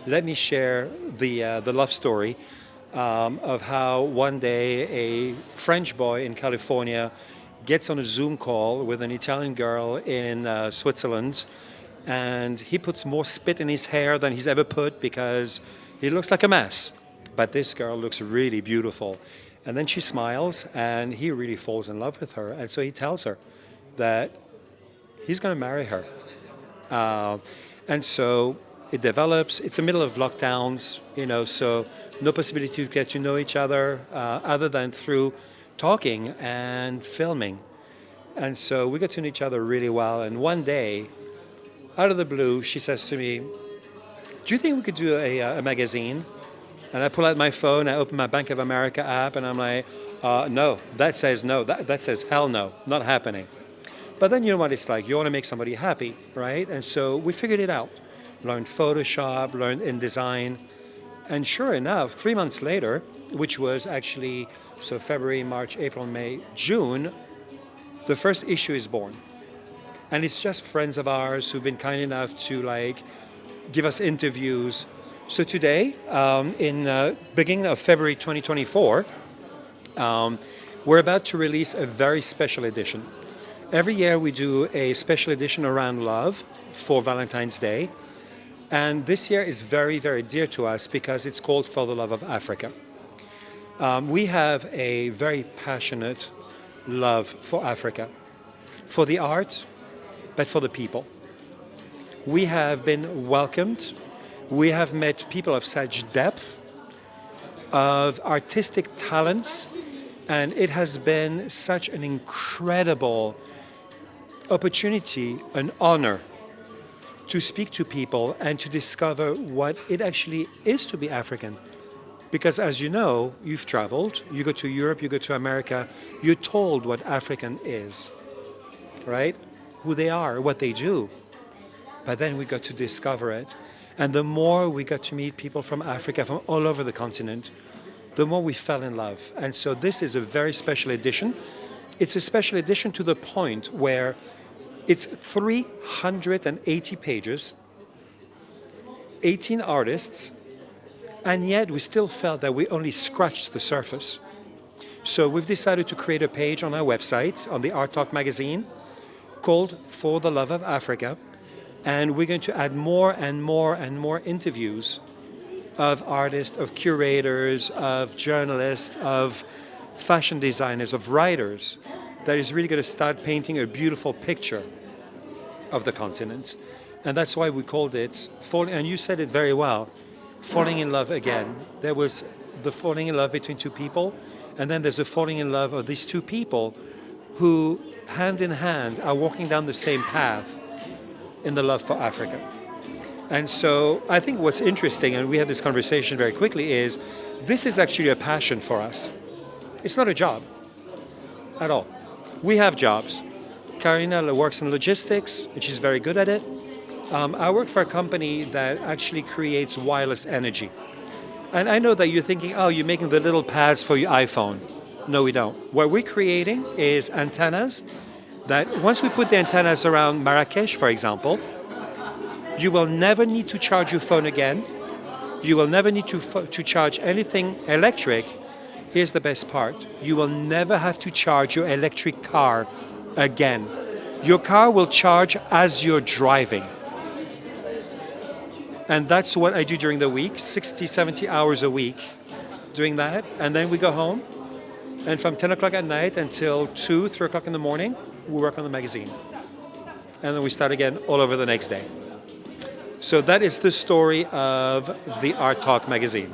let me share the love story of how one day a French boy in California gets on a Zoom call with an Italian girl in Switzerland, and he puts more spit in his hair than he's ever put because he looks like a mess. But this girl looks really beautiful. And then she smiles, and he really falls in love with her. And so he tells her that he's going to marry her. And so it develops. It's the middle of lockdowns, so no possibility to get to know each other other than through talking and filming. And so we got to know each other really well. And one day, out of the blue, she says to me, "Do you think we could do a magazine?" And I pull out my phone, I open my Bank of America app, and I'm like, no, that says no. That says hell no, not happening. But then you know what it's like. You want to make somebody happy, right? And so we figured it out. Learned Photoshop, learned InDesign. And sure enough, 3 months later, which was actually, so February, March, April, May, June, the first issue is born. And it's just friends of ours who've been kind enough to give us interviews. So today, in beginning of February 2024, we're about to release a very special edition. Every year we do a special edition around love for Valentine's Day. And this year is very, very dear to us because it's called For the Love of Africa. We have a very passionate love for Africa, for the art, but for the people. We have been welcomed. We have met people of such depth, of artistic talents, and it has been such an incredible opportunity, an honor to speak to people and to discover what it actually is to be African. Because as you know, you've traveled, you go to Europe, you go to America, you're told what African is, right? Who they are, what they do. But then we got to discover it. And the more we got to meet people from Africa, from all over the continent, the more we fell in love. And so this is a very special edition. It's a special edition to the point where it's 380 pages, 18 artists, and yet we still felt that we only scratched the surface. So we've decided to create a page on our website, on the Art Talk magazine, called For the Love of Africa. And we're going to add more and more and more interviews of artists, of curators, of journalists, of fashion designers, of writers, that is really going to start painting a beautiful picture of the continent. And that's why we called it, and you said it very well, Falling in Love Again. There was the falling in love between two people, and then there's the falling in love of these two people who, hand in hand, are walking down the same path in the love for Africa. And so I think what's interesting, and we had this conversation very quickly, is this is actually a passion for us. It's not a job at all. We have jobs. Karina works in logistics, and she's very good at it. I work for a company that actually creates wireless energy. And I know that you're thinking, oh, you're making the little pads for your iPhone. No, we don't. What we're creating is antennas that once we put the antennas around Marrakech, for example, you will never need to charge your phone again. You will never need to charge anything electric. Here's the best part. You will never have to charge your electric car again. Your car will charge as you're driving. And that's what I do during the week, 60, 70 hours a week doing that. And then we go home. And from 10 o'clock at night until 2, 3 o'clock in the morning, we work on the magazine. And then we start again all over the next day. So that is the story of the Art Talk magazine.